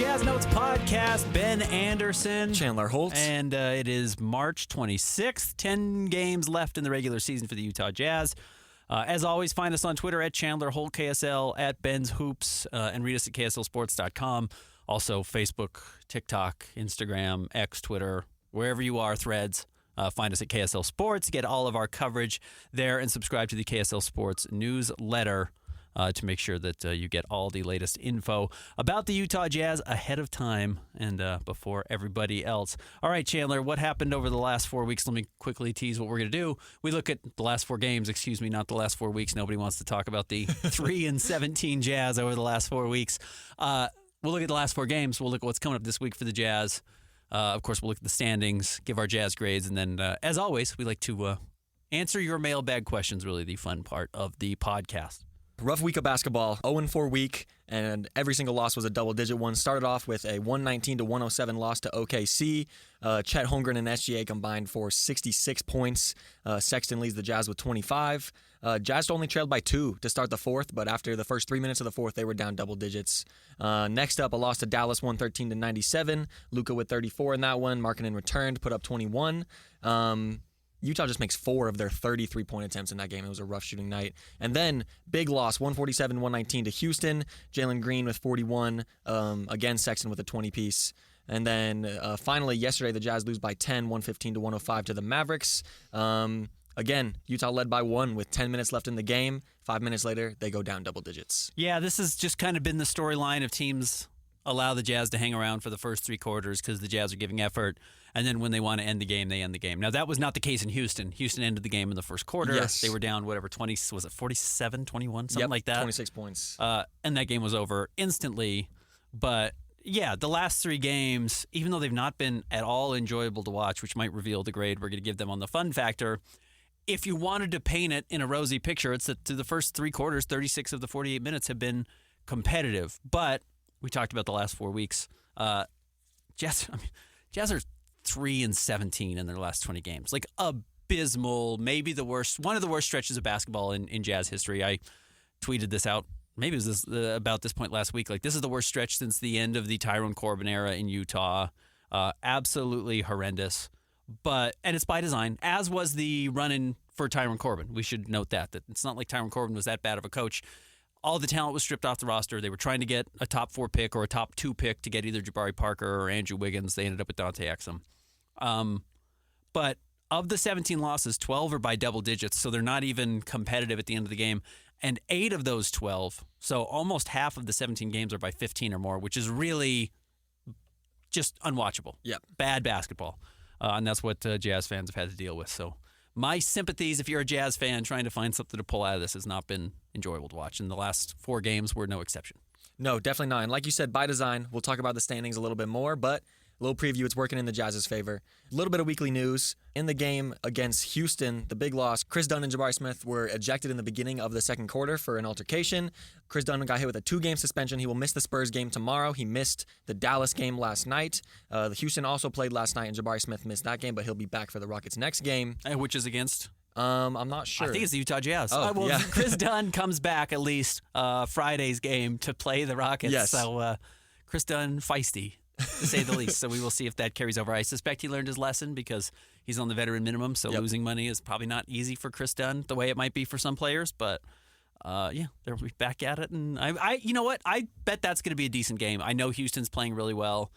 Jazz Notes Podcast. Ben Anderson. Chandler Holt. And it is March 26th. 10 games left in the regular season for the Utah Jazz. As always, find us on Twitter at Chandler Holt KSL, at Ben's Hoops, and read us at KSLSports.com. Also, Facebook, TikTok, Instagram, X, Twitter, wherever you are, Threads. Find us at KSL Sports. Get all of our coverage there and subscribe to the KSL Sports newsletter to make sure that you get all the latest info about the Utah Jazz ahead of time and before everybody else. All right, Chandler, what happened over the last 4 weeks? Let me quickly tease what we're going to do. We look at the last 4 games, not the last 4 weeks. Nobody wants to talk about the 3-17 Jazz over the last 4 weeks. We'll look at the last 4 games. We'll look at what's coming up this week for the Jazz. Of course, we'll look at the standings, give our Jazz grades, and then, as always, we like to answer your mailbag questions, really the fun part of the podcast. Rough week of basketball, 0-4 week, and every single loss was a double-digit one. Started off with a 119-107 loss to OKC. Chet Holmgren and SGA combined for 66 points. Sexton leads the Jazz with 25. Jazz only trailed by 2 to start the fourth, but after the first 3 minutes of the fourth, they were down double digits. Next up, a loss to Dallas, 113-97. Luka with 34 in that one. Markkanen returned, put up 21. Utah just makes 4 of their 33-point attempts in that game. It was a rough shooting night. And then, big loss, 147-119 to Houston. Jalen Green with 41. Again, Sexton with a 20-piece. And then, finally, yesterday, the Jazz lose by 10, 115-105 to the Mavericks. Again, Utah led by 1 with 10 minutes left in the game. 5 minutes later, they go down double digits. Yeah, this has just kind of been the storyline of teams allow the Jazz to hang around for the first 3 quarters because the Jazz are giving effort. And then when they want to end the game, they end the game. Now, that was not the case in Houston. Houston ended the game in the first quarter. Yes. They were down, 47, 21, something like that. 26 points. And that game was over instantly. But, yeah, the last 3 games, even though they've not been at all enjoyable to watch, which might reveal the grade we're going to give them on the fun factor, if you wanted to paint it in a rosy picture, it's that to the first 3 quarters, 36 of the 48 minutes have been competitive. But we talked about the last 4 weeks. Jazz are 3-17 in their last 20 games. Like, abysmal, maybe the worst, one of the worst stretches of basketball in Jazz history. I tweeted this out, maybe it was about this point last week. Like, this is the worst stretch since the end of the Tyrone Corbin era in Utah. Absolutely horrendous. And it's by design, as was the run-in for Tyrone Corbin. We should note that it's not like Tyrone Corbin was that bad of a coach. All the talent was stripped off the roster. They were trying to get a top 4 pick or a top 2 pick to get either Jabari Parker or Andrew Wiggins. They ended up with Dante Exum. But of the 17 losses, 12 are by double digits, so they're not even competitive at the end of the game. And 8 of those 12, so almost half of the 17 games are by 15 or more, which is really just unwatchable. Yep. Bad basketball. And that's what Jazz fans have had to deal with. So my sympathies, if you're a Jazz fan trying to find something to pull out of this, has not been enjoyable to watch. And the last 4 games were no exception. No, definitely not. And like you said, by design, we'll talk about the standings a little bit more, but a little preview, it's working in the Jazz's favor. A little bit of weekly news. In the game against Houston, the big loss, Chris Dunn and Jabari Smith were ejected in the beginning of the second quarter for an altercation. Chris Dunn got hit with a 2-game suspension. He will miss the Spurs game tomorrow. He missed the Dallas game last night. The Houston also played last night, and Jabari Smith missed that game, but he'll be back for the Rockets' next game. Which is against? I'm not sure. I think it's the Utah Jazz. Oh, yeah. Chris Dunn comes back at least Friday's game to play the Rockets. Yes. So Chris Dunn, feisty, to say the least. So we will see if that carries over. I suspect he learned his lesson because he's on the veteran minimum, so losing money is probably not easy for Chris Dunn the way it might be for some players. But, they'll be back at it. And you know what? I bet that's going to be a decent game. I know Houston's playing really well.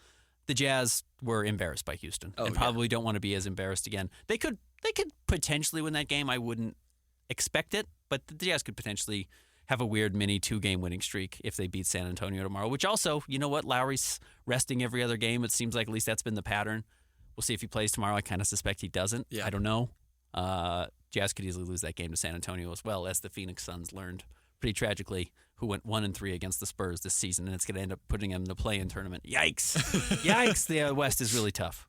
The Jazz were embarrassed by Houston and probably don't want to be as embarrassed again. They could potentially win that game. I wouldn't expect it, but the Jazz could potentially have a weird mini 2-game winning streak if they beat San Antonio tomorrow, which also, you know what? Lowry's resting every other game. It seems like at least that's been the pattern. We'll see if he plays tomorrow. I kind of suspect he doesn't. Yeah. I don't know. Jazz could easily lose that game to San Antonio as well, as the Phoenix Suns learned pretty tragically, who went 1-3 against the Spurs this season, and it's going to end up putting them in the play-in tournament. Yikes. Yikes. The West is really tough.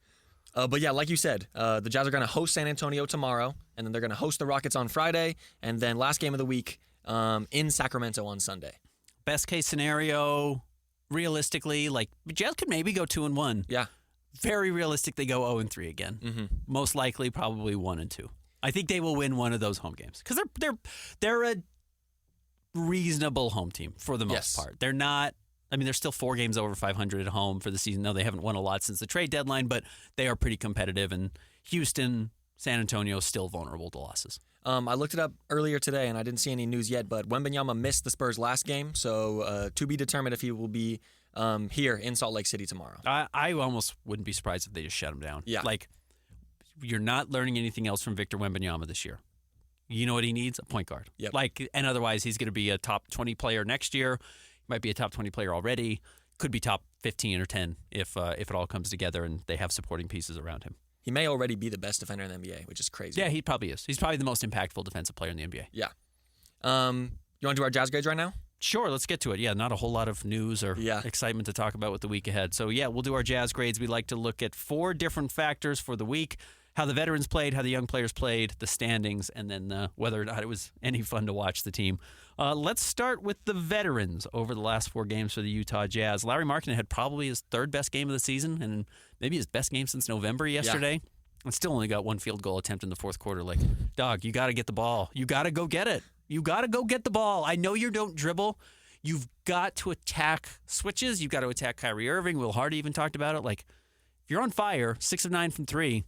But yeah, like you said, the Jazz are going to host San Antonio tomorrow, and then they're going to host the Rockets on Friday, and then last game of the week in Sacramento on Sunday. Best case scenario, realistically, like Jazz could maybe go 2-1. Yeah. Very realistic, they go 0-3 again. Mm-hmm. Most likely, probably 1-2. I think they will win one of those home games because they're a reasonable home team for the most part. They're not I mean, they're still 4 games over 500 at home for the season. No, they haven't won a lot since the trade deadline, but they are pretty competitive. And Houston, San Antonio, still vulnerable to losses. I looked it up earlier today, and I didn't see any news yet, but Wembanyama missed the Spurs last game, so to be determined if he will be here in Salt Lake City tomorrow. I almost wouldn't be surprised if they just shut him down. Yeah. Like, you're not learning anything else from Victor Wembanyama this year. You know what he needs? A point guard. Yep. And otherwise, he's going to be a top 20 player next year. Might be a top 20 player already. Could be top 15 or 10 if it all comes together and they have supporting pieces around him. He may already be the best defender in the NBA, which is crazy. Yeah, he probably is. He's probably the most impactful defensive player in the NBA. Yeah. You want to do our Jazz grades right now? Sure, let's get to it. Yeah, not a whole lot of news or excitement to talk about with the week ahead. So, yeah, we'll do our Jazz grades. We like to look at 4 different factors for the week: how the veterans played, how the young players played, the standings, and then whether or not it was any fun to watch the team. Let's start with the veterans over the last 4 games for the Utah Jazz. Larry Markkinen had probably his 3rd best game of the season and maybe his best game since November yesterday. Yeah. And still only got 1 field goal attempt in the 4th quarter. Like, dog, you got to get the ball. You got to go get it. You got to go get the ball. I know you don't dribble. You've got to attack switches. You've got to attack Kyrie Irving. Will Hardy even talked about it. Like, if you're on fire, 6 of 9 from 3,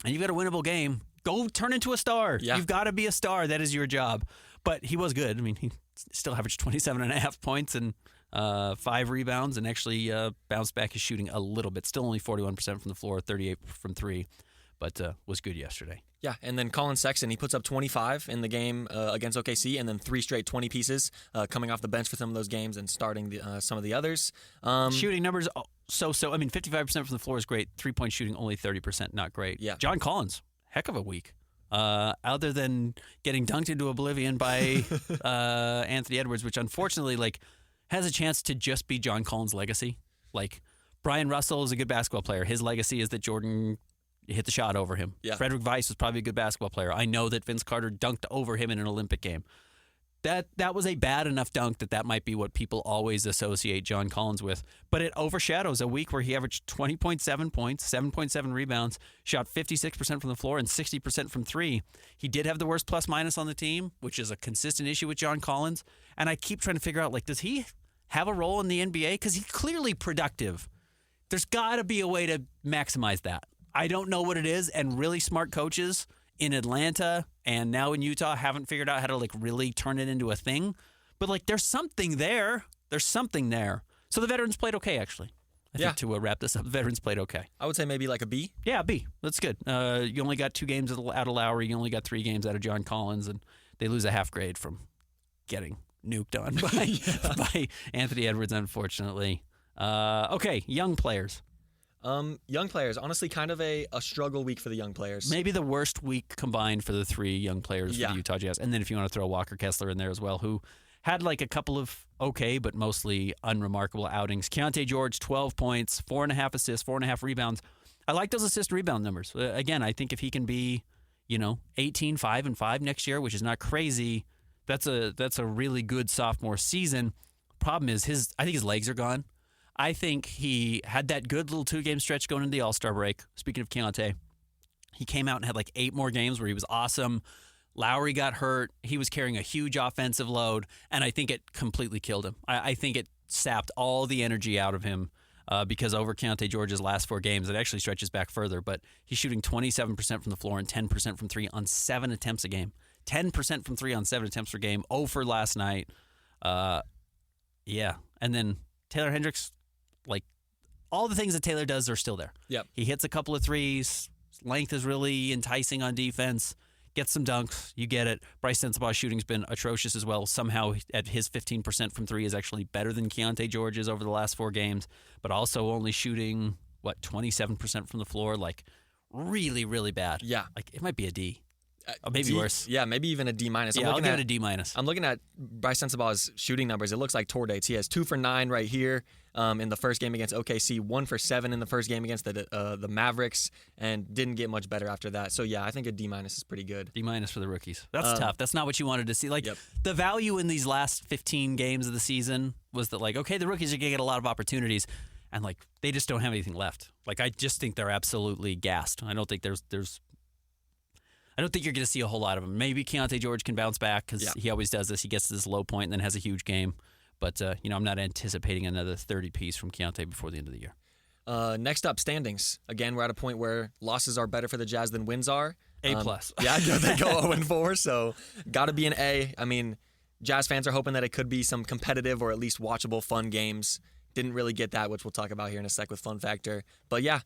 and you've got a winnable game, go turn into a star. Yeah. You've got to be a star. That is your job. But he was good. I mean, he still averaged 27.5 points and 5 rebounds and actually bounced back his shooting a little bit. Still only 41% from the floor, 38 from 3, but was good yesterday. Yeah, and then Colin Sexton, he puts up 25 in the game against OKC, and then 3 straight 20 pieces coming off the bench for some of those games and starting some of the others. Shooting numbers, so. I mean, 55% from the floor is great. 3-point shooting, only 30%, not great. Yeah. John Collins, heck of a week. Other than getting dunked into oblivion by Anthony Edwards, which unfortunately has a chance to just be John Collins' legacy. Like, Brian Russell is a good basketball player. His legacy is that Jordan hit the shot over him. Yeah. Frederick Weiss was probably a good basketball player. I know that Vince Carter dunked over him in an Olympic game. That was a bad enough dunk that might be what people always associate John Collins with. But it overshadows a week where he averaged 20.7 points, 7.7 rebounds, shot 56% from the floor and 60% from 3. He did have the worst plus-minus on the team, which is a consistent issue with John Collins. And I keep trying to figure out, does he have a role in the NBA? Because he's clearly productive. There's got to be a way to maximize that. I don't know what it is, and really smart coaches in Atlanta and now in Utah haven't figured out how to really turn it into a thing. But there's something there. There's something there. So the veterans played okay, actually. I think to wrap this up, the veterans played okay. I would say maybe a B. Yeah, B. That's good. You only got 2 games out of Lowry. You only got 3 games out of John Collins, and they lose a half grade from getting nuked on by Anthony Edwards, unfortunately. Okay, young players. Young players, honestly, kind of a struggle week for the young players. Maybe the worst week combined for the 3 young players for the Utah Jazz. And then if you want to throw Walker Kessler in there as well, who had a couple of okay but mostly unremarkable outings. Keontae George, 12 points, 4.5 assists, 4.5 rebounds. I like those assist rebound numbers. Again, I think if he can be, 18, 5, and 5 next year, which is not crazy, that's a really good sophomore season. Problem is I think his legs are gone. I think he had that good little 2-game stretch going into the All-Star break. Speaking of Keontae, he came out and had 8 more games where he was awesome. Lowry got hurt. He was carrying a huge offensive load, and I think it completely killed him. I think it sapped all the energy out of him because over Keontae George's last 4 games, it actually stretches back further, but he's shooting 27% from the floor and 10% from 3 on 7 attempts a game. 10% from 3 on 7 attempts per game. 0 for last night. Yeah. And then Taylor Hendricks, all the things that Taylor does are still there. Yep. He hits a couple of threes. Length is really enticing on defense. Gets some dunks. You get it. Bryce Sensabaugh's shooting's been atrocious as well. Somehow at his 15% from 3 is actually better than Keontae George's over the last 4 games, but also only shooting, 27% from the floor? Really, really bad. Yeah. It might be a D. Maybe worse. Yeah, maybe even a D-. I'll give it a D-. I'm looking at Bryce Sensabaugh's shooting numbers. It looks like tour dates. He has 2 for 9 right here in the first game against OKC, 1 for 7 in the first game against the Mavericks, and didn't get much better after that. So, yeah, I think a D- is pretty good. D- for the rookies. That's tough. That's not what you wanted to see. The value in these last 15 games of the season was that, the rookies are going to get a lot of opportunities, and, they just don't have anything left. I just think they're absolutely gassed. I don't think I don't think you're going to see a whole lot of them. Maybe Keontae George can bounce back because he always does this. He gets to this low point and then has a huge game. But, I'm not anticipating another 30-piece from Keontae before the end of the year. Next up, standings. Again, we're at a point where losses are better for the Jazz than wins are. A+. Yeah, they go 0-4, so got to be an A. I mean, Jazz fans are hoping that it could be some competitive or at least watchable, fun games. Didn't really get that, which we'll talk about here in a sec with Fun Factor. But yeah,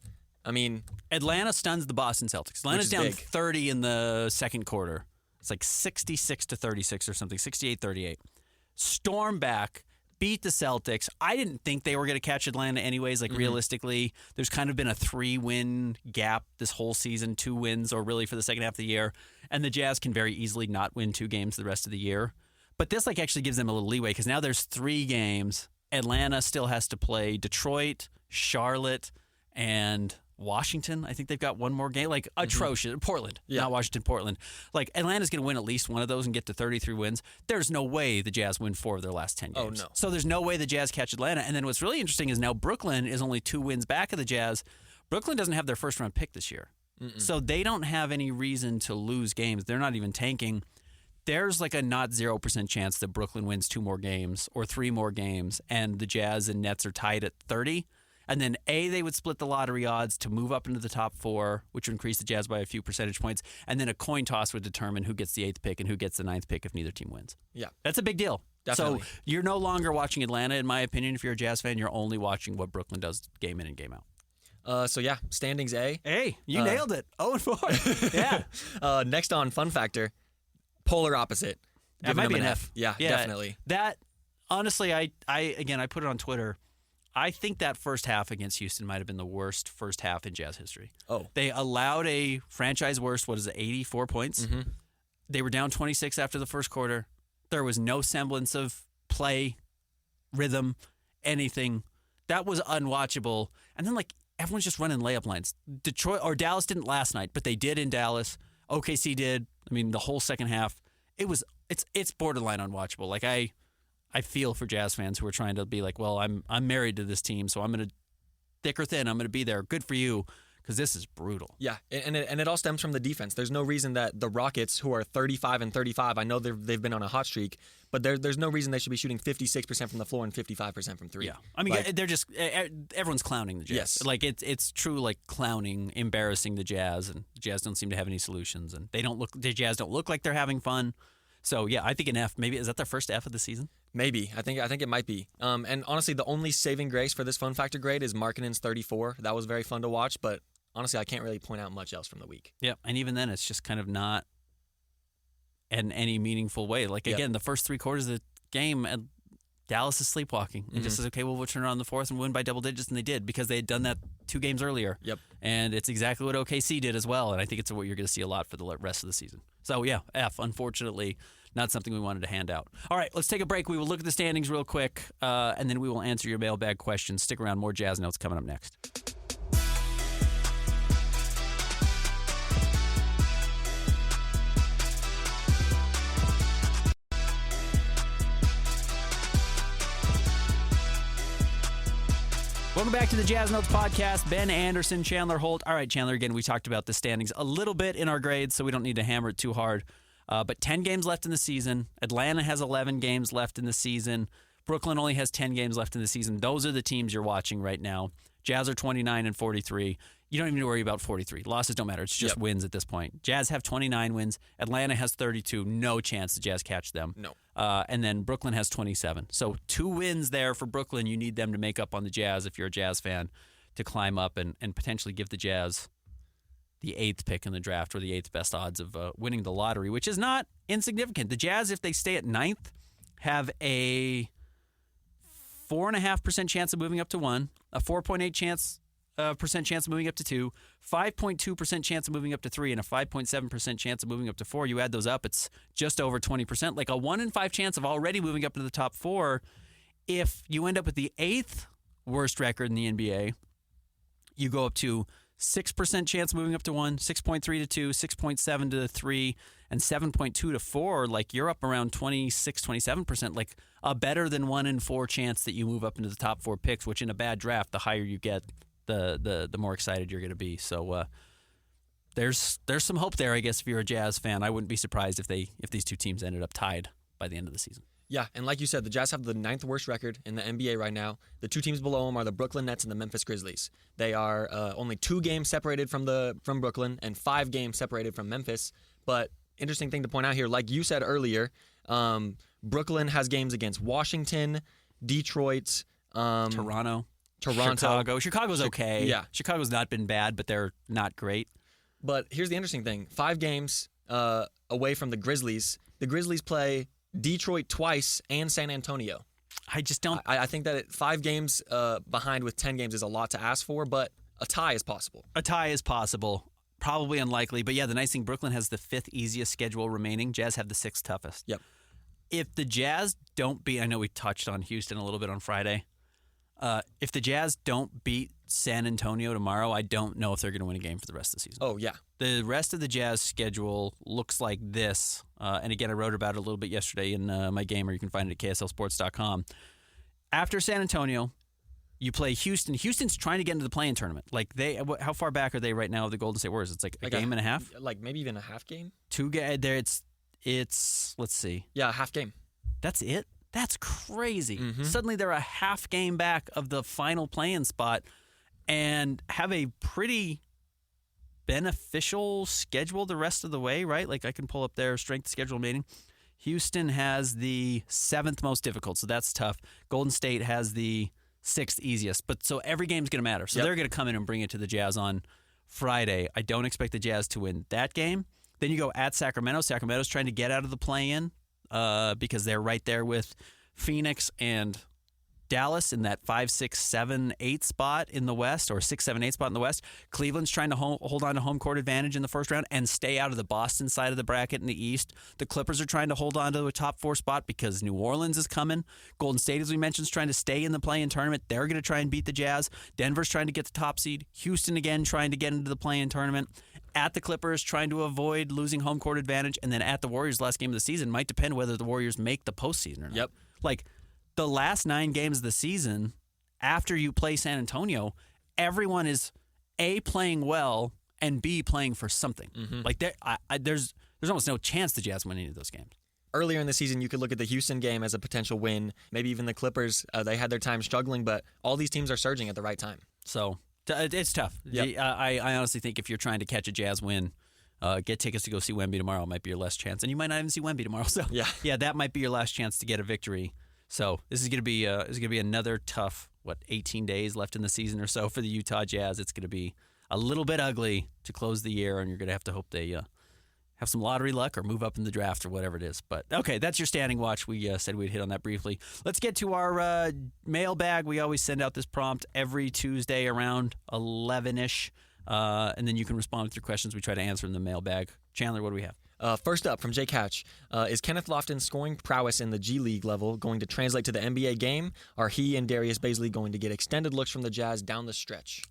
I mean, Atlanta stuns the Boston Celtics. Atlanta's down big. 30 in the second quarter. It's like 66-36 or something, 68-38. Storm back, beat the Celtics. I didn't think they were going to catch Atlanta anyways. Like, realistically, there's kind of been a 3-win gap this whole season, 2 wins, or really for the second half of the year. And the Jazz can very easily not win 2 games the rest of the year. But this actually gives them a little leeway because now there's 3 games. Atlanta still has to play Detroit, Charlotte, and Washington. I think they've got one more game. Like, atrocious. Portland, not Washington, Portland. Like, Atlanta's going to win at least one of those and get to 33 wins. There's no way the Jazz win 4 of their last 10 games. Oh, no. So there's no way the Jazz catch Atlanta. And then what's really interesting is now Brooklyn is only 2 wins back of the Jazz. Brooklyn doesn't have their first-round pick this year. So they don't have any reason to lose games. They're not even tanking. There's like a not 0% chance that Brooklyn wins 2 more games or 3 more games and the Jazz and Nets are tied at 30. And then they would split the lottery odds to move up into the top 4, which would increase the Jazz by a few percentage points. And then a coin toss would determine who gets the 8th pick and who gets the 9th pick if neither team wins. Yeah. That's a big deal. Definitely. So you're no longer watching Atlanta, in my opinion. If you're a Jazz fan, you're only watching what Brooklyn does game in and game out. So yeah, standings A. Hey, you nailed it. 0-4. Yeah. Next on Fun Factor, polar opposite. That might be an F. Yeah, definitely. That, honestly, I put it on Twitter. I think that first half against Houston might have been the worst first half in Jazz history. Oh. They allowed a franchise worst, 84 points. They were down 26 after the first quarter. There was no semblance of play, rhythm, anything. That was unwatchable. And then, everyone's just running layup lines. Detroit or Dallas didn't last night, but they did in Dallas. OKC did. I mean, the whole second half. It's borderline unwatchable. I feel for Jazz fans who are trying to be like, well, I'm married to this team, so I'm going to, thick or thin, I'm going to be there. Good for you, because this is brutal. Yeah, and it all stems from the defense. There's no reason that the Rockets, who are 35-35, I know they've been on a hot streak, but there's no reason they should be shooting 56% from the floor and 55% from 3. Yeah, I mean, they're just, everyone's clowning the Jazz. Yes. It's true, clowning, embarrassing the Jazz, and the Jazz don't seem to have any solutions, and the Jazz don't look like they're having fun. So, yeah, I think an F. Maybe, is that their first F of the season? Maybe. I think it might be. And honestly, the only saving grace for this Fun Factor grade is Markkanen's 34. That was very fun to watch, but honestly, I can't really point out much else from the week. Yeah, and even then, it's just kind of not in any meaningful way. Again, the first 3 quarters of the game, Dallas is sleepwalking. It just says, okay, well, we'll turn around the fourth and win by double digits, and they did because they had done that 2 games earlier. Yep. And it's exactly what OKC did as well, and I think it's what you're going to see a lot for the rest of the season. So, yeah, F, unfortunately, not something we wanted to hand out. All right, let's take a break. We will look at the standings real quick, and then we will answer your mailbag questions. Stick around. More Jazz Notes coming up next. Welcome back to the Jazz Notes podcast. Ben Anderson, Chandler Holt. All right, Chandler, again, we talked about the standings a little bit in our grades, so we don't need to hammer it too hard. But 10 games left in the season. Atlanta has 11 games left in the season. Brooklyn only has 10 games left in the season. Those are the teams you're watching right now. Jazz are 29-43. You don't even need to worry about 43. Losses don't matter. It's just wins at this point. Jazz have 29 wins. Atlanta has 32. No chance the Jazz catch them. No. And then Brooklyn has 27. So 2 wins there for Brooklyn. You need them to make up on the Jazz if you're a Jazz fan to climb up and potentially give the Jazz the 8th pick in the draft or the 8th best odds of winning the lottery, which is not insignificant. The Jazz, if they stay at 9th, have a 4.5% chance of moving up to 1, a 4.8% chance of moving up to 2, 5.2% chance of moving up to 3, and a 5.7% chance of moving up to 4. You add those up, it's just over 20%. Like a 1 in 5 chance of already moving up to the top 4. If you end up with the 8th worst record in the NBA, you go up to 6% chance of moving up to 1, 6.3 to 2, 6.7 to 3, and 7.2 to 4. Like you're up around 26, 27%. Like a better than 1 in 4 chance that you move up into the top 4 picks, which in a bad draft, the higher you get, the more excited you're going to be. So there's some hope there, I guess, if you're a Jazz fan. I wouldn't be surprised if these 2 teams ended up tied by the end of the season. Yeah, and like you said, the Jazz have the 9th worst record in the NBA right now. The 2 teams below them are the Brooklyn Nets and the Memphis Grizzlies. They are only 2 games separated from Brooklyn and 5 games separated from Memphis. But interesting thing to point out here, like you said earlier, Brooklyn has games against Washington, Detroit, Toronto. Chicago's okay. Yeah. Chicago's not been bad, but they're not great. But here's the interesting thing. 5 games away from the Grizzlies. The Grizzlies play Detroit twice and San Antonio. I just don't... I think that 5 games behind with 10 games is a lot to ask for, but a tie is possible. A tie is possible. Probably unlikely. But yeah, the nice thing, Brooklyn has the 5th easiest schedule remaining. Jazz have the 6th toughest. Yep. If the Jazz don't beat... I know we touched on Houston a little bit on Friday. If the Jazz don't beat San Antonio tomorrow, I don't know if they're going to win a game for the rest of the season. Oh, yeah. The rest of the Jazz schedule looks like this. And again, I wrote about it a little bit yesterday in my Gamer. You can find it at KSLSports.com. After San Antonio, you play Houston. Houston's trying to get into the play-in tournament. Like how far back are they right now of the Golden State Warriors? It's like a game and a half? Like maybe even a half game? 2 games. It's let's see. Yeah, a half game. That's it? That's crazy. Mm-hmm. Suddenly they're a half game back of the final play-in spot and have a pretty beneficial schedule the rest of the way, right? Like I can pull up their strength schedule meeting. Houston has the 7th most difficult, so that's tough. Golden State has the 6th easiest. But so every game's going to matter. So they're going to come in and bring it to the Jazz on Friday. I don't expect the Jazz to win that game. Then you go at Sacramento. Sacramento's trying to get out of the play-in. Because they're right there with Phoenix and Dallas in that 5, 6, 7, 8 spot in the West, or 6, 7, 8 spot in the West. Cleveland's trying to hold on to home court advantage in the first round and stay out of the Boston side of the bracket in the East. The Clippers are trying to hold on to a top 4 spot because New Orleans is coming. Golden State, as we mentioned, is trying to stay in the play-in tournament. They're going to try and beat the Jazz. Denver's trying to get the top seed. Houston, again, trying to get into the play-in tournament. At the Clippers, trying to avoid losing home court advantage, and then at the Warriors, last game of the season might depend whether the Warriors make the postseason or not. Yep. Like the last 9 games of the season, after you play San Antonio, everyone is A, playing well, and B, playing for something. Mm-hmm. Like there's almost no chance the Jazz win any of those games. Earlier in the season, you could look at the Houston game as a potential win. Maybe even the Clippers. They had their time struggling, but all these teams are surging at the right time. So it's tough. Yep. I honestly think if you're trying to catch a Jazz win, get tickets to go see Wemby tomorrow might be your last chance, and you might not even see Wemby tomorrow. So yeah, that might be your last chance to get a victory. So this is going to be another tough 18 days left in the season or so for the Utah Jazz. It's going to be a little bit ugly to close the year, and you're going to have to hope they have some lottery luck or move up in the draft or whatever it is. But okay, that's your standing watch. We said we'd hit on that briefly. Let's get to our mailbag. We always send out this prompt every Tuesday around 11-ish, and then you can respond with your questions. We try to answer in the mailbag. Chandler, what do we have? First up from Jake Hatch, is Kenneth Lofton's scoring prowess in the G League level going to translate to the NBA game? Are he and Darius Bazley going to get extended looks from the Jazz down the stretch?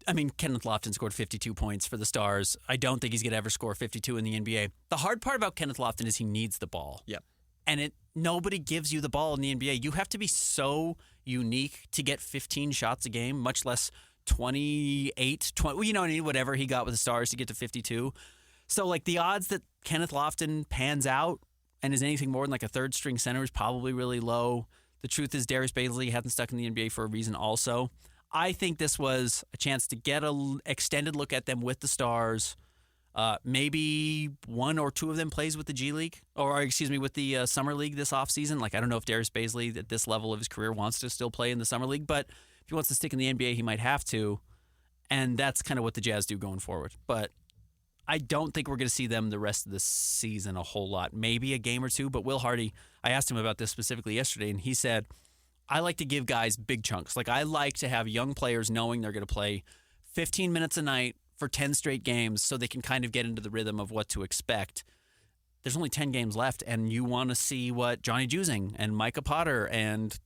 I mean, Kenneth Lofton scored 52 points for the Stars. I don't think he's going to ever score 52 in the NBA. The hard part about Kenneth Lofton is he needs the ball. Yep. And nobody gives you the ball in the NBA. You have to be so unique to get 15 shots a game, much less 28, 20, whatever he got with the Stars to get to 52. So, like, the odds that Kenneth Lofton pans out and is anything more than like a third-string center is probably really low. The truth is Darius Bazley hasn't stuck in the NBA for a reason also. I think this was a chance to get an extended look at them with the Stars. Maybe 1 or 2 of them plays with the G League, with the Summer League this offseason. Like, I don't know if Darius Bazley at this level of his career wants to still play in the Summer League, but if he wants to stick in the NBA, he might have to. And that's kind of what the Jazz do going forward. But I don't think we're going to see them the rest of the season a whole lot. Maybe a game or 2, but Will Hardy, I asked him about this specifically yesterday, and he said, I like to give guys big chunks. Like, I like to have young players knowing they're going to play 15 minutes a night for 10 straight games so they can kind of get into the rhythm of what to expect. There's only 10 games left, and you want to see what Johnny Juzing and Micah Potter and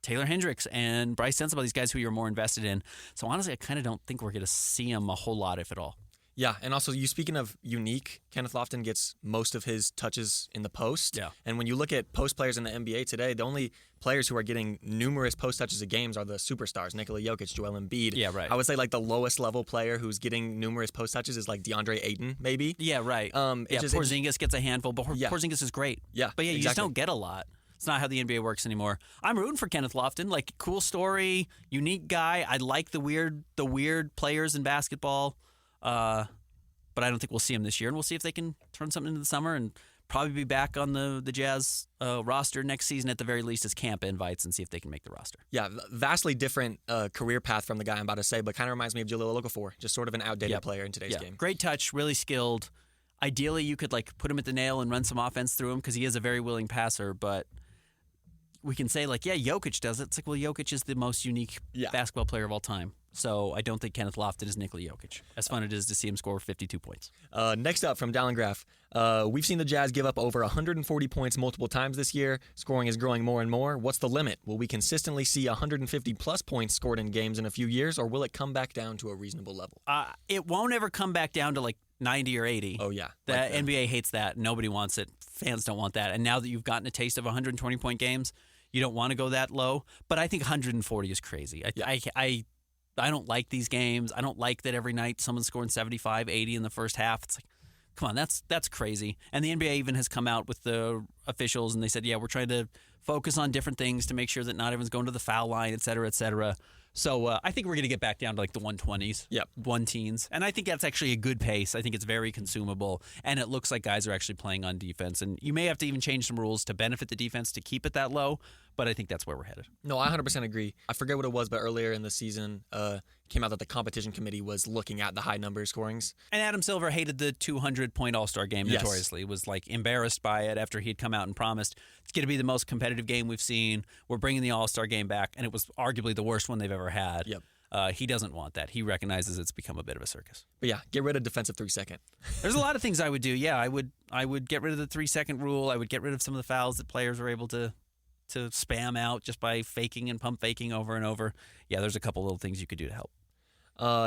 Taylor Hendricks and Bryce Sensabaugh, these guys who you're more invested in. So honestly, I kind of don't think we're going to see them a whole lot, if at all. Yeah, and also you speaking of unique, Kenneth Lofton gets most of his touches in the post. Yeah. And when you look at post players in the NBA today, the only players who are getting numerous post touches of games are the superstars, Nikola Jokic, Joel Embiid. Yeah, right. I would say like the lowest level player who's getting numerous post touches is like DeAndre Ayton, maybe. Yeah, right. Porzingis gets a handful, but Porzingis is great. Yeah, but you exactly. just don't get a lot. It's not how the NBA works anymore. I'm rooting for Kenneth Lofton. Like, cool story, unique guy. I like the weird players in basketball. But I don't think we'll see him this year, and we'll see if they can turn something into the summer and probably be back on the Jazz roster next season at the very least as camp invites and see if they can make the roster. Yeah, vastly different career path from the guy I'm about to say, but kind of reminds me of Jahlil Okafor, just sort of an outdated player in today's game. Great touch, really skilled. Ideally, you could like put him at the nail and run some offense through him because he is a very willing passer, but we can say like, yeah, Jokic does it. It's like, well, Jokic is the most unique basketball player of all time. So I don't think Kenneth Lofton is Nikola Jokic. As fun it is to see him score 52 points. Next up from Dallin Graff, we've seen the Jazz give up over 140 points multiple times this year. Scoring is growing more and more. What's the limit? Will we consistently see 150-plus points scored in games in a few years, or will it come back down to a reasonable level? It won't ever come back down to like 90 or 80. Oh, yeah. The NBA hates that. Nobody wants it. Fans don't want that. And now that you've gotten a taste of 120-point games, you don't want to go that low. But I think 140 is crazy. I don't like these games. I don't like that every night someone's scoring 75, 80 in the first half. It's like, come on, that's crazy. And the NBA even has come out with the officials and they said, yeah, we're trying to focus on different things to make sure that not everyone's going to the foul line, et cetera, et cetera. So I think we're going to get back down to like the 120s, one teens. And I think that's actually a good pace. I think it's very consumable. And it looks like guys are actually playing on defense. And you may have to even change some rules to benefit the defense to keep it that low. But I think that's where we're headed. No, I 100% agree. I forget what it was, but earlier in the season, came out that the competition committee was looking at the high number scorings. And Adam Silver hated the 200-point All-Star game notoriously. Was like embarrassed by it after he'd come out and promised it's going to be the most competitive game we've seen. We're bringing the All-Star game back, and it was arguably the worst one they've ever had. Yep. He doesn't want that. He recognizes it's become a bit of a circus. But yeah, get rid of defensive 3-second. There's a lot of things I would do. Yeah, I would get rid of the 3-second rule. I would get rid of some of the fouls that players were able to spam out just by faking and pump faking over and over. Yeah, there's a couple little things you could do to help.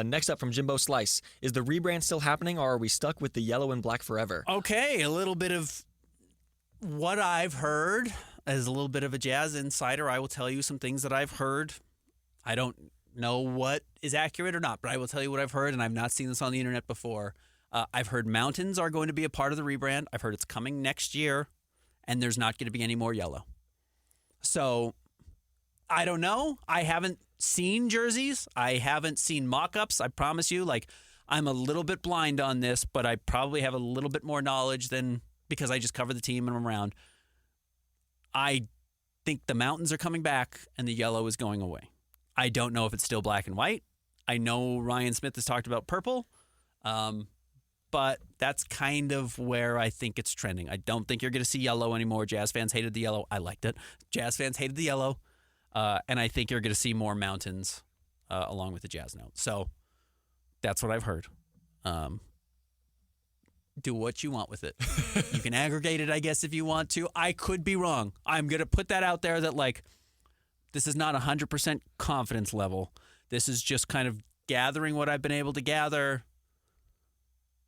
Next up from Jimbo Slice, is the rebrand still happening or are we stuck with the yellow and black forever? Okay, a little bit of what I've heard as a little bit of a Jazz insider. I will tell you some things that I've heard. I don't know what is accurate or not, but I will tell you what I've heard, and I've not seen this on the internet before. I've heard mountains are going to be a part of the rebrand. I've heard it's coming next year, and there's not going to be any more yellow. So, I don't know. I haven't seen jerseys. I haven't seen mock-ups. I promise you, like, I'm a little bit blind on this, but I probably have a little bit more knowledge than because I just cover the team and I'm around. I think the mountains are coming back and the yellow is going away. I don't know if it's still black and white. I know Ryan Smith has talked about purple, but that's kind of where I think it's trending. I don't think you're going to see yellow anymore. Jazz fans hated the yellow. I liked it. Jazz fans hated the yellow. And I think you're going to see more mountains along with the Jazz note. So that's what I've heard. Do what you want with it. You can aggregate it, I guess, if you want to. I could be wrong. I'm going to put that out there that, like, this is not 100% confidence level. This is just kind of gathering what I've been able to gather.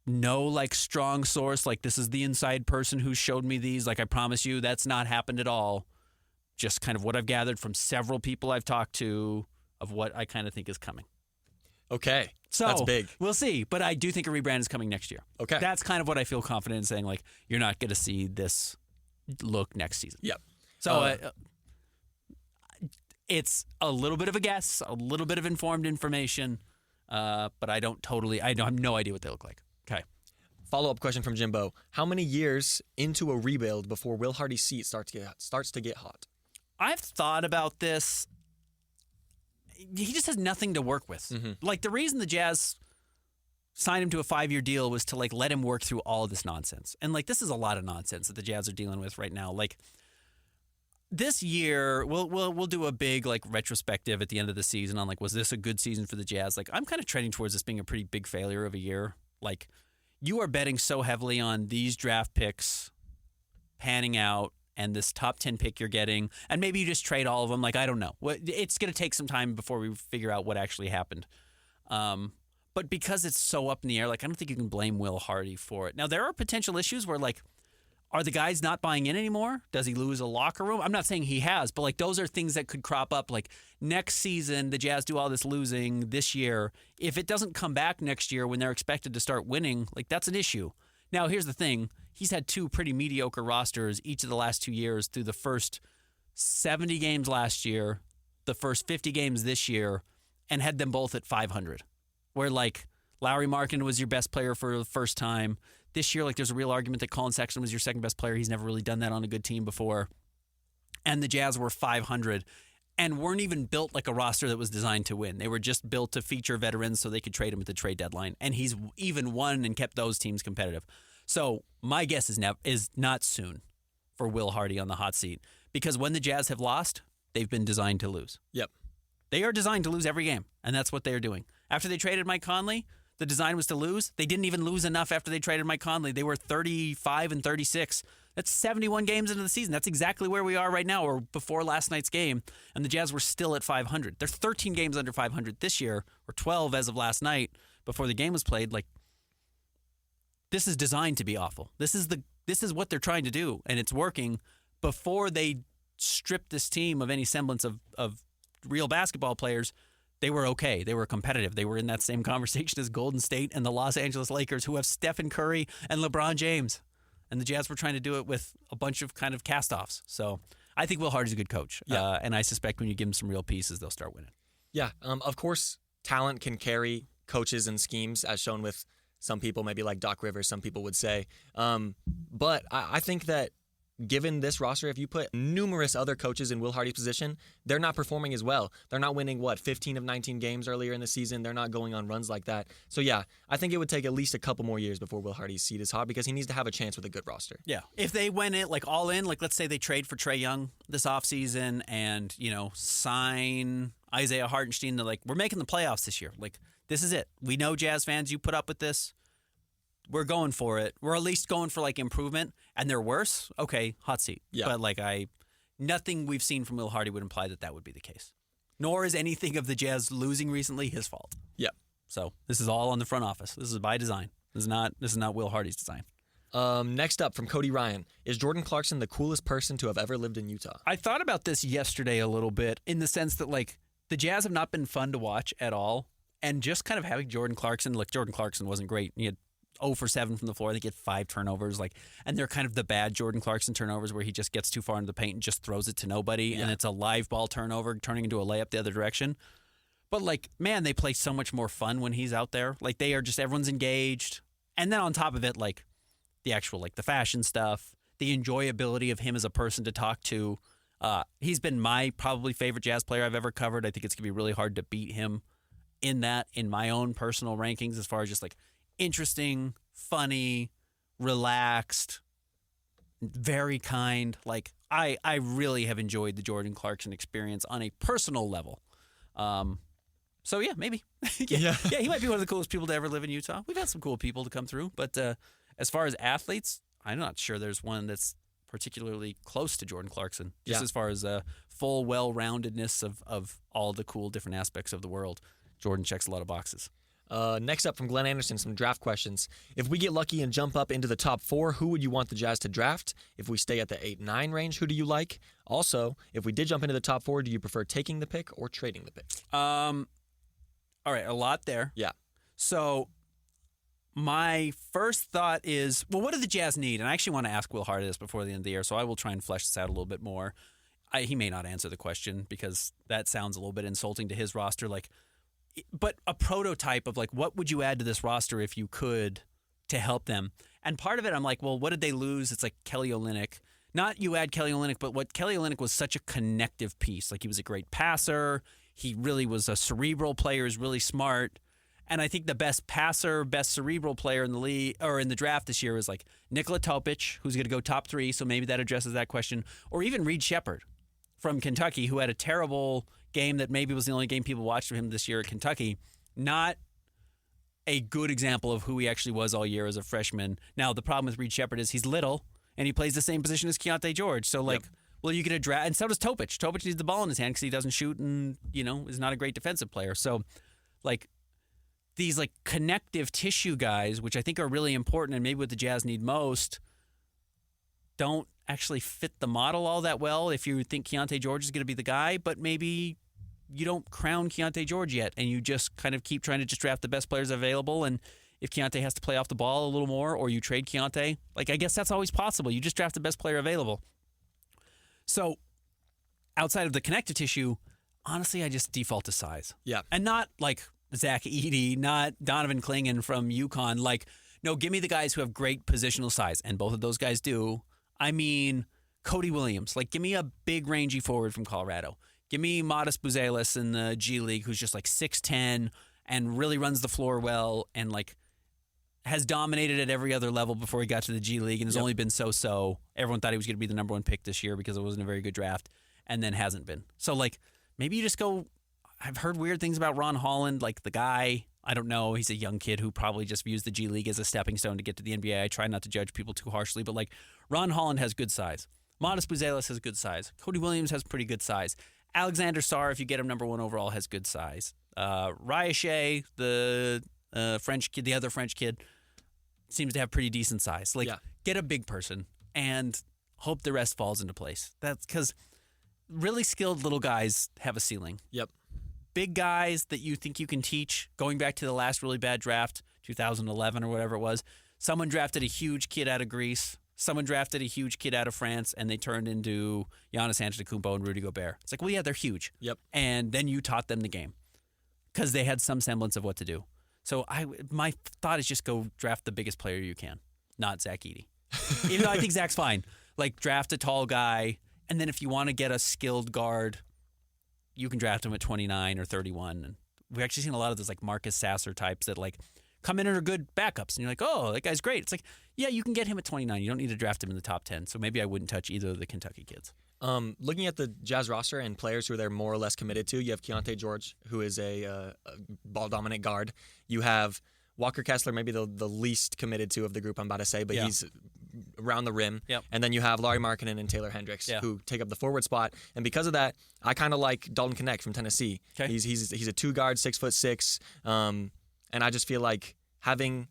No, like, strong source, like, this is the inside person who showed me these. Like, I promise you, that's not happened at all. Just kind of what I've gathered from several people I've talked to of what I kind of think is coming. Okay. So that's big. We'll see. But I do think a rebrand is coming next year. Okay. That's kind of what I feel confident in saying, like, you're not going to see this look next season. Yep. So it's a little bit of a guess, a little bit of informed information, but I have no idea what they look like. Okay. Follow-up question from Jimbo. How many years into a rebuild before Will Hardy's seat starts to get hot? I've thought about this. He just has nothing to work with. Mm-hmm. Like, the reason the Jazz signed him to a 5-year deal was to, like, let him work through all of this nonsense. And, like, this is a lot of nonsense that the Jazz are dealing with right now. Like, this year, we'll do a big, like, retrospective at the end of the season on, like, was this a good season for the Jazz? Like, I'm kind of trending towards this being a pretty big failure of a year. Like, you are betting so heavily on these draft picks panning out and this top 10 pick you're getting, and maybe you just trade all of them. Like, I don't know. It's going to take some time before we figure out what actually happened. But because it's so up in the air, like I don't think you can blame Will Hardy for it. Now, there are potential issues where, like, are the guys not buying in anymore? Does he lose a locker room? I'm not saying he has, but like those are things that could crop up. Like next season, the Jazz do all this losing this year. If it doesn't come back next year when they're expected to start winning, like that's an issue. Now, here's the thing. He's had two pretty mediocre rosters each of the last 2 years through the first 70 games last year, the first 50 games this year, and had them both at 500. Where like Lauri Markkanen was your best player for the first time. This year, like there's a real argument that Colin Sexton was your second best player. He's never really done that on a good team before. And the Jazz were 500 and weren't even built like a roster that was designed to win. They were just built to feature veterans so they could trade them at the trade deadline. And he's even won and kept those teams competitive. So my guess is not soon for Will Hardy on the hot seat. Because when the Jazz have lost, they've been designed to lose. Yep. They are designed to lose every game, and that's what they are doing. After they traded Mike Conley, the design was to lose. They didn't even lose enough after they traded Mike Conley. They were 35 and 36. That's 71 games into the season. That's exactly where we are right now, or before last night's game, and the Jazz were still at 500. They're 13 games under 500 this year, or 12 as of last night before the game was played. Like, this is designed to be awful. This is what they're trying to do, and it's working. Before they stripped this team of any semblance of real basketball players, they were okay. They were competitive. They were in that same conversation as Golden State and the Los Angeles Lakers, who have Stephen Curry and LeBron James. And the Jazz were trying to do it with a bunch of kind of cast-offs. So I think Will Hardy's a good coach. Yeah. And I suspect when you give him some real pieces, they'll start winning. Yeah. Of course, talent can carry coaches and schemes, as shown with some people, maybe like Doc Rivers, some people would say. But I think that given this roster, if you put numerous other coaches in Will Hardy's position, they're not performing as well. They're not winning, 15 of 19 games earlier in the season. They're not going on runs like that. So, yeah, I think it would take at least a couple more years before Will Hardy's seat is hot because he needs to have a chance with a good roster. Yeah. If they went in, like all in, like let's say they trade for Trae Young this offseason and, sign Isaiah Hartenstein, they're like, we're making the playoffs this year. Like, this is it. We know Jazz fans, you put up with this. We're going for it. We're at least going for like improvement, and they're worse. Okay, hot seat. Yeah. But like nothing we've seen from Will Hardy would imply that would be the case. Nor is anything of the Jazz losing recently his fault. Yeah. So this is all on the front office. This is by design. This is not Will Hardy's design. Next up from Cody Ryan, is Jordan Clarkson the coolest person to have ever lived in Utah? I thought about this yesterday a little bit in the sense that like the Jazz have not been fun to watch at all, and just kind of having Jordan Clarkson. Like Jordan Clarkson wasn't great. He had 0 for 7 from the floor. They get 5 turnovers, and they're kind of the bad Jordan Clarkson turnovers where he just gets too far into the paint and just throws it to nobody, and it's a live ball turnover turning into a layup the other direction. But like, man, they play so much more fun when he's out there. Like they are just everyone's engaged, and then on top of it, like the actual like the fashion stuff, the enjoyability of him as a person to talk to. He's been my probably favorite Jazz player I've ever covered. I think it's gonna be really hard to beat him in my own personal rankings as far as just like interesting, funny, relaxed, very kind. Like I really have enjoyed the Jordan Clarkson experience on a personal level. So yeah, maybe. yeah, he might be one of the coolest people to ever live in Utah. We've had some cool people to come through, but as far as athletes, I'm not sure there's one that's particularly close to Jordan Clarkson. Just as far as full well-roundedness of all the cool different aspects of the world. Jordan checks a lot of boxes. Next up from Glenn Anderson, some draft questions. If we get lucky and jump up into the top 4, who would you want the Jazz to draft? If we stay at the 8-9 range, who do you like? Also, if we did jump into the top 4, do you prefer taking the pick or trading the pick? All right, a lot there. Yeah. So my first thought is, well, what do the Jazz need? And I actually want to ask Will Hardy this before the end of the year, so I will try and flesh this out a little bit more. He may not answer the question because that sounds a little bit insulting to his roster. But a prototype of like, what would you add to this roster if you could to help them? And part of it, I'm like, well, what did they lose? It's like Kelly Olynyk. Not you add Kelly Olynyk, but what Kelly Olynyk was such a connective piece. Like he was a great passer. He really was a cerebral player. He's really smart. And I think the best passer, best cerebral player in the league or in the draft this year is like Nikola Topic, who's going to go top 3. So maybe that addresses that question. Or even Reed Shepherd from Kentucky, who had a terrible game that maybe was the only game people watched from him this year at Kentucky. Not a good example of who he actually was all year as a freshman. Now, the problem with Reed Shepherd is he's little, and he plays the same position as Keontae George. So, well, you get a draft, and so does Topic. Topic needs the ball in his hand because he doesn't shoot and, is not a great defensive player. So, these like connective tissue guys, which I think are really important and maybe what the Jazz need most, don't actually fit the model all that well if you think Keontae George is going to be the guy, but maybe you don't crown Keontae George yet and you just kind of keep trying to just draft the best players available, and if Keontae has to play off the ball a little more or you trade Keontae, like I guess that's always possible. You just draft the best player available. So outside of the connective tissue, honestly, I just default to size. Yeah. And not like Zach Edey, not Donovan Clingan from UConn. Like, no, give me the guys who have great positional size, and both of those guys do. I mean, Cody Williams. Like, give me a big, rangy forward from Colorado. Give me Modest Buzelis in the G League, who's just like 6'10", and really runs the floor well, and like has dominated at every other level before he got to the G League, and has only been so-so. Everyone thought he was going to be the number one pick this year because it wasn't a very good draft, and then hasn't been. So, like, maybe you just go... I've heard weird things about Ron Holland, like the guy, I don't know, he's a young kid who probably just views the G League as a stepping stone to get to the NBA. I try not to judge people too harshly, but like Ron Holland has good size. Modest Buzelis has good size. Cody Williams has pretty good size. Alexander Sarr, if you get him number one overall, has good size. Raya Shea, the French kid, the other French kid, seems to have pretty decent size. Like, get a big person and hope the rest falls into place. That's because really skilled little guys have a ceiling. Yep. Big guys that you think you can teach, going back to the last really bad draft, 2011 or whatever it was, someone drafted a huge kid out of Greece, someone drafted a huge kid out of France, and they turned into Giannis Antetokounmpo and Rudy Gobert. It's like, well, yeah, they're huge. Yep. And then you taught them the game because they had some semblance of what to do. So my thought is just go draft the biggest player you can, not Zach Edey. Even though I think Zach's fine. Like, draft a tall guy, and then if you want to get a skilled guard, you can draft him at 29 or 31. And we've actually seen a lot of those like Marcus Sasser types that like come in and are good backups. And you're like, oh, that guy's great. It's like, yeah, you can get him at 29. You don't need to draft him in the top 10. So maybe I wouldn't touch either of the Kentucky kids. Looking at the Jazz roster and players who they're more or less committed to, you have Keontae George, who is a ball-dominant guard. You have Walker Kessler, maybe the least committed to of the group I'm about to say, but he's around the rim. Yep. And then you have Lauri Markkanen and Taylor Hendricks, who take up the forward spot. And because of that, I kind of like Dalton Knecht from Tennessee. Okay. He's a two guard, 6'6", and I just feel like having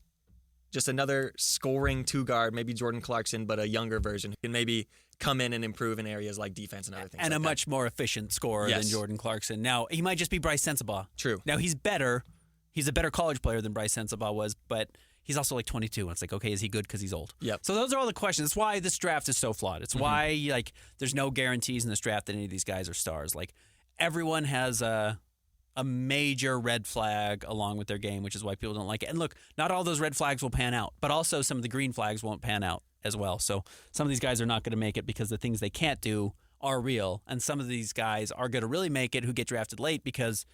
just another scoring two guard, maybe Jordan Clarkson, but a younger version, who can maybe come in and improve in areas like defense and other things. And like a that. much more efficient scorer than Jordan Clarkson. Now, he might just be Bryce Sensabaugh. True. Now, he's better. He's a better college player than Bryce Sensabaugh was, but he's also like 22. And it's like, okay, is he good because he's old? Yep. So those are all the questions. It's why this draft is so flawed. It's why like there's no guarantees in this draft that any of these guys are stars. Like, everyone has a major red flag along with their game, which is why people don't like it. And look, not all those red flags will pan out, but also some of the green flags won't pan out as well. So some of these guys are not going to make it because the things they can't do are real. And some of these guys are going to really make it who get drafted late because,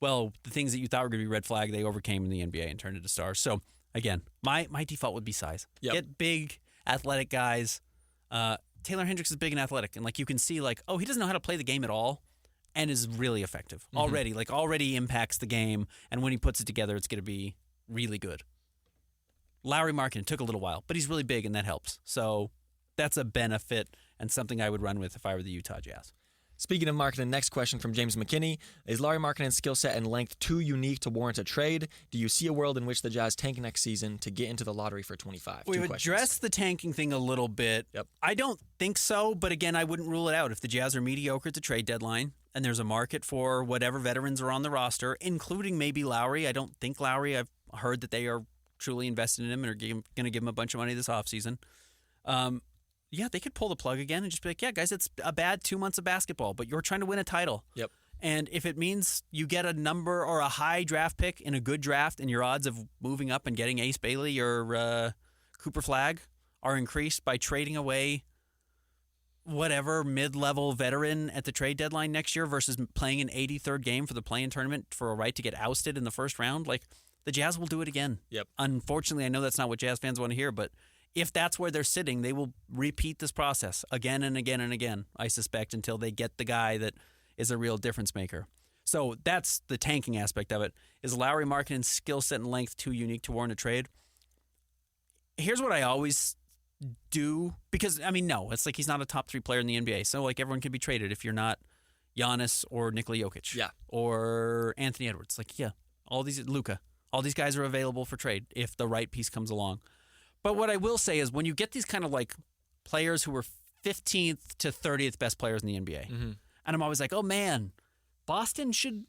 well, the things that you thought were going to be red flag, they overcame in the NBA and turned into stars. So again, my default would be size. Yep. Get big, athletic guys. Taylor Hendricks is big and athletic. And like you can see like, oh, he doesn't know how to play the game at all and is really effective already impacts the game. And when he puts it together, it's going to be really good. Lauri Markkanen took a little while, but he's really big, and that helps. So that's a benefit and something I would run with if I were the Utah Jazz. Speaking of Markkanen, next question from James McKinney. Is Lauri Markkanen's skill set and length too unique to warrant a trade? Do you see a world in which the Jazz tank next season to get into the lottery for 25? We've addressed the tanking thing a little bit. Yep. I don't think so, but again, I wouldn't rule it out. If the Jazz are mediocre at the trade deadline and there's a market for whatever veterans are on the roster, including maybe Lauri. I don't think Lauri. I've heard that they are truly invested in him and are going to give him a bunch of money this offseason. Yeah, they could pull the plug again and just be like, yeah, guys, it's a bad 2 months of basketball, but you're trying to win a title. Yep. And if it means you get a number or a high draft pick in a good draft and your odds of moving up and getting Ace Bailey or Cooper Flagg are increased by trading away whatever mid-level veteran at the trade deadline next year versus playing an 83rd game for the play-in tournament for a right to get ousted in the first round, like the Jazz will do it again. Yep. Unfortunately, I know that's not what Jazz fans want to hear, but if that's where they're sitting, they will repeat this process again and again and again, I suspect, until they get the guy that is a real difference maker. So that's the tanking aspect of it. Is Lauri Markkanen's skill set and length too unique to warrant a trade? Here's what I always do, because, I mean, no, it's like he's not a top 3 player in the NBA. So, like, everyone can be traded if you're not Giannis or Nikola Jokic. Yeah. Or Anthony Edwards. Like, yeah, all these, Luka. All these guys are available for trade if the right piece comes along. But what I will say is when you get these kind of like players who were 15th to 30th best players in the NBA, and I'm always like, oh man, Boston should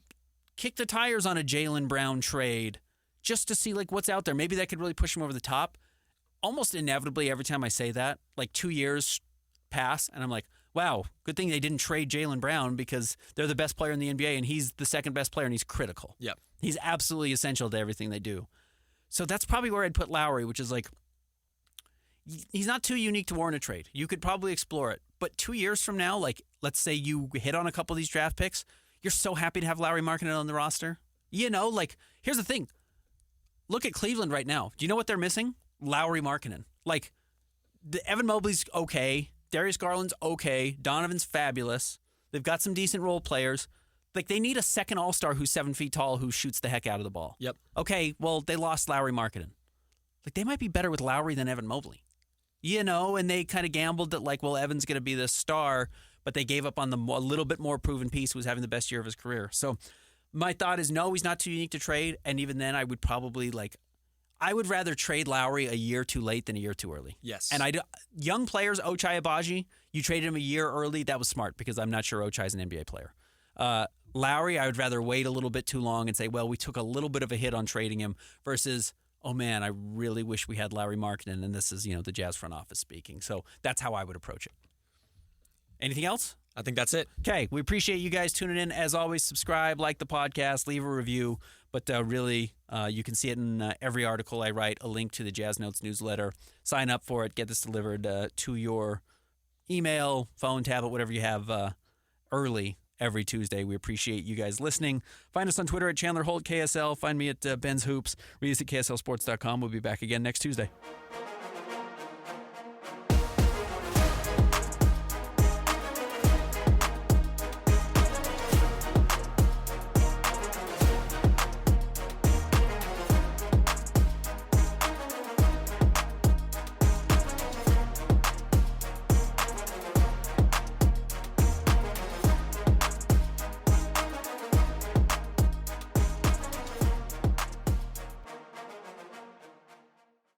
kick the tires on a Jaylen Brown trade just to see like what's out there. Maybe that could really push him over the top. Almost inevitably, every time I say that, like 2 years pass, and I'm like, wow, good thing they didn't trade Jaylen Brown because they're the best player in the NBA, and he's the second best player, and he's critical. Yep. He's absolutely essential to everything they do. So that's probably where I'd put Lowry, which is like, he's not too unique to warrant a trade. You could probably explore it. But 2 years from now, like, let's say you hit on a couple of these draft picks, you're so happy to have Lowry Markkanen on the roster. You know, like, here's the thing. Look at Cleveland right now. Do you know what they're missing? Lowry Markkanen. Like, Evan Mobley's okay. Darius Garland's okay. Donovan's fabulous. They've got some decent role players. Like, they need a second all-star who's 7 feet tall who shoots the heck out of the ball. Yep. Okay, well, they lost Lowry Markkanen. Like, they might be better with Lowry than Evan Mobley. You know, and they kind of gambled that, like, well, Evan's going to be the star, but they gave up on a little bit more proven piece who was having the best year of his career. So my thought is, no, he's not too unique to trade, and even then I would probably, like, I would rather trade Lowry a year too late than a year too early. Yes. And young players, Ochai Agbaji, you traded him a year early. That was smart because I'm not sure Ochai's an NBA player. Lowry, I would rather wait a little bit too long and say, well, we took a little bit of a hit on trading him versus, oh man, I really wish we had Lowry Markkanen, and this is, the Jazz front office speaking. So that's how I would approach it. Anything else? I think that's it. Okay, we appreciate you guys tuning in. As always, subscribe, like the podcast, leave a review. But really, you can see it in every article I write, a link to the Jazz Notes newsletter. Sign up for it. Get this delivered to your email, phone, tablet, whatever you have early every Tuesday. We appreciate you guys listening. Find us on Twitter at Chandler Holt KSL. Find me at Ben's Hoops. Read us at KSLSports.com. We'll be back again next Tuesday.